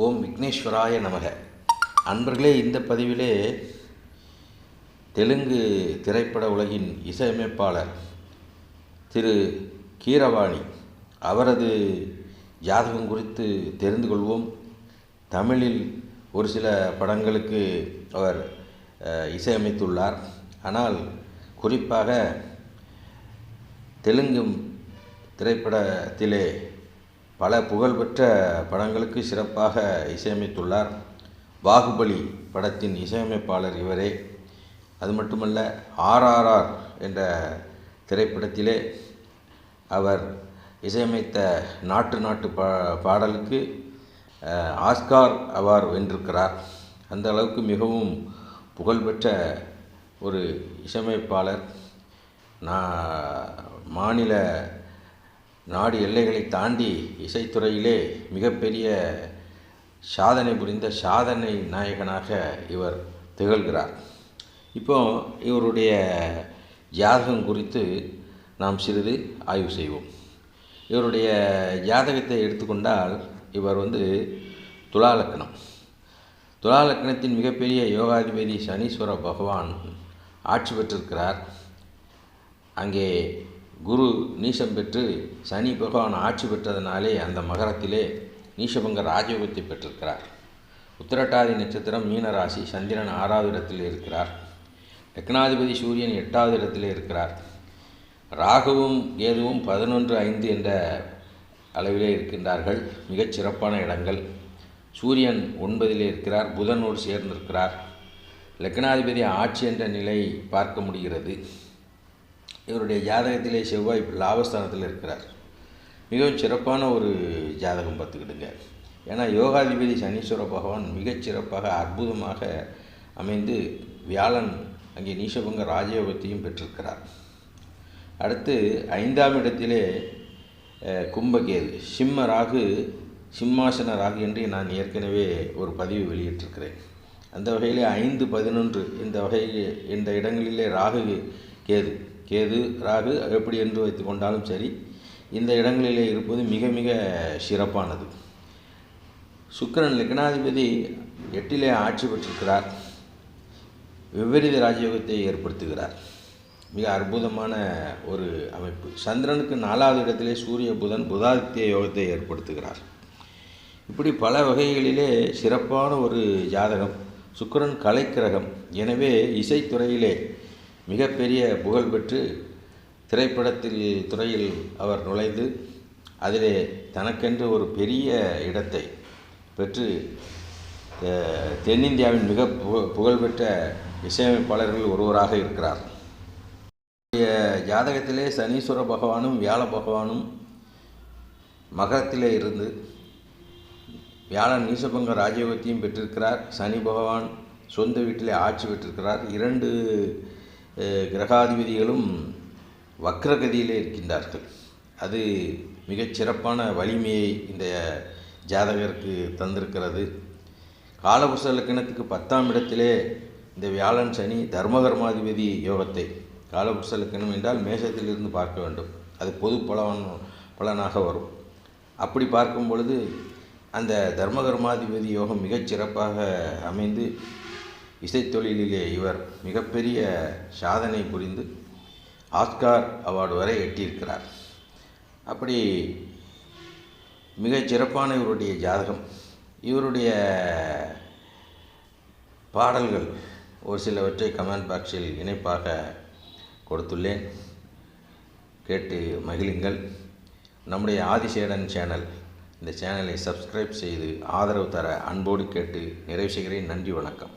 ஓம் விக்னேஸ்வராய நமக. அன்பர்களே, இந்த பதிவிலே தெலுங்கு திரைப்பட உலகின் இசையமைப்பாளர் திரு கீரவாணி அவரது ஜாதகம் குறித்து தெரிந்து கொள்வோம். தமிழில் ஒரு சில படங்களுக்கு அவர் இசையமைத்துள்ளார். ஆனால் குறிப்பாக தெலுங்கு திரைப்படத்திலே பல புகழ்பெற்ற படங்களுக்கு சிறப்பாக இசையமைத்துள்ளார். பாகுபலி படத்தின் இசையமைப்பாளர் இவரே. அது மட்டுமல்ல, RRR என்ற திரைப்படத்திலே அவர் இசையமைத்த நாட்டு பாடலுக்கு ஆஸ்கார் அவார்டு வென்றிருக்கிறார். அந்த அளவுக்கு மிகவும் புகழ்பெற்ற ஒரு இசையமைப்பாளர். மாநில நாடு எல்லைகளை தாண்டி இசைத்துறையிலே மிகப்பெரிய சாதனை புரிந்த சாதனை நாயகனாக இவர் திகழ்கிறார். இப்போ இவருடைய ஜாதகம் குறித்து நாம் சிறிது ஆய்வு செய்வோம். இவருடைய ஜாதகத்தை எடுத்துக்கொண்டால் இவர் துலா லக்னம். துலா லக்னத்தின் மிகப்பெரிய யோகாதிபதி சனீஸ்வர பகவான் ஆட்சி பெற்றிருக்கிறார். அங்கே குரு நீசம் பெற்று சனி பகவான் ஆட்சி பெற்றதனாலே அந்த மகரத்திலே நீசபங்க ராஜயோகத்தை பெற்றிருக்கிறார். உத்திரட்டாதி நட்சத்திரம் மீன ராசி, சந்திரன் 6வது இடத்தில் இருக்கிறார். லக்னாதிபதி சூரியன் 8வது இடத்திலே இருக்கிறார். ராகுவும் கேதுவும் 11-5 என்ற அளவிலே இருக்கின்றார்கள். மிகச் சிறப்பான இடங்கள். சூரியன் 9ல் இருக்கிறார். புதனோடு சேர்ந்திருக்கிறார். லக்னாதிபதி ஆட்சி என்ற நிலை பார்க்க முடிகிறது. இவருடைய ஜாதகத்திலே செவ்வாய் லாபஸ்தானத்தில் இருக்கிறார். மிகவும் சிறப்பான ஒரு ஜாதகம் பார்த்துக்கிடுங்க. ஏன்னா யோகாதிபதி சனீஸ்வர பகவான் மிகச் சிறப்பாக அற்புதமாக அமைந்து வியாழன் அங்கே நீசபங்க ராஜயோகத்தையும் பெற்றிருக்கிறார். அடுத்து 5ஆம் இடத்திலே கும்பகேது, சிம்ம ராகு, சிம்மாசன ராகு என்று நான் ஏற்கனவே ஒரு பதிவு வெளியிட்டிருக்கிறேன். அந்த வகையிலே 5-11 இந்த இடங்களிலே ராகு கேது ராகு எப்படி என்று வைத்து கொண்டாலும் சரி, இந்த இடங்களிலே இருப்பது மிக மிக சிறப்பானது. சுக்கிரன் லக்னாதிபதி 8லே ஆட்சி பெற்றிருக்கிறார். விபரீத ராஜயோகத்தை ஏற்படுத்துகிறார். மிக அற்புதமான ஒரு அமைப்பு. சந்திரனுக்கு 4வது இடத்திலே சூரிய புதன் புதாதித்ய யோகத்தை ஏற்படுத்துகிறார். இப்படி பல வகைகளிலே சிறப்பான ஒரு ஜாதகம். சுக்கிரன் கலைக்கிரகம். எனவே இசைத்துறையிலே மிகப்பெரிய புகழ் பெற்று துறையில் அவர் நுழைந்து அதிலே தனக்கென்று ஒரு பெரிய இடத்தை பெற்று தென்னிந்தியாவின் மிக புகழ்பெற்ற இசையமைப்பாளர்கள் ஒருவராக இருக்கிறார். ஜாதகத்திலே சனீஸ்வர பகவானும் வியாழ பகவானும் மகரத்திலே இருந்து வியாழன் நீசபங்க ராஜயோகத்தையும் பெற்றிருக்கிறார். சனி பகவான் சொந்த வீட்டிலே ஆட்சி பெற்றிருக்கிறார். 2 கிரகாதிபதிகளும் வக்ரகதியிலே இருக்கின்றார்கள். அது மிகச் சிறப்பான வலிமையை இந்த ஜாதகருக்கு தந்திருக்கிறது. காலபுருஷ லக்னத்துக்கு 10ஆம் இடத்திலே இந்த வியாழன் சனி தர்மகர்மாதிபதி யோகத்தை, காலபுருஷ லக்னம் என்றால் மேஷத்திலிருந்து பார்க்க வேண்டும், அது பொது பலனாக வரும். அப்படி பார்க்கும் பொழுது அந்த தர்மகர்மாதிபதி யோகம் மிகச் சிறப்பாக அமைந்து இசைத்தொழிலிலே இவர் மிகப்பெரிய சாதனை புரிந்து ஆஸ்கார் அவார்டு வரை எட்டியிருக்கிறார். அப்படி மிகச் சிறப்பான இவருடைய ஜாதகம். இவருடைய பாடல்கள் ஒரு சிலவற்றை கமெண்ட் பாக்ஸில் இணைப்பாக கொடுத்துள்ளேன். கேட்டு மகிழுங்கள். நம்முடைய ஆதிசேடன் சேனல், இந்த சேனலை சப்ஸ்கிரைப் செய்து ஆதரவு தர அன்போடு கேட்டு நிறைவு செய்கிறேன். நன்றி, வணக்கம்.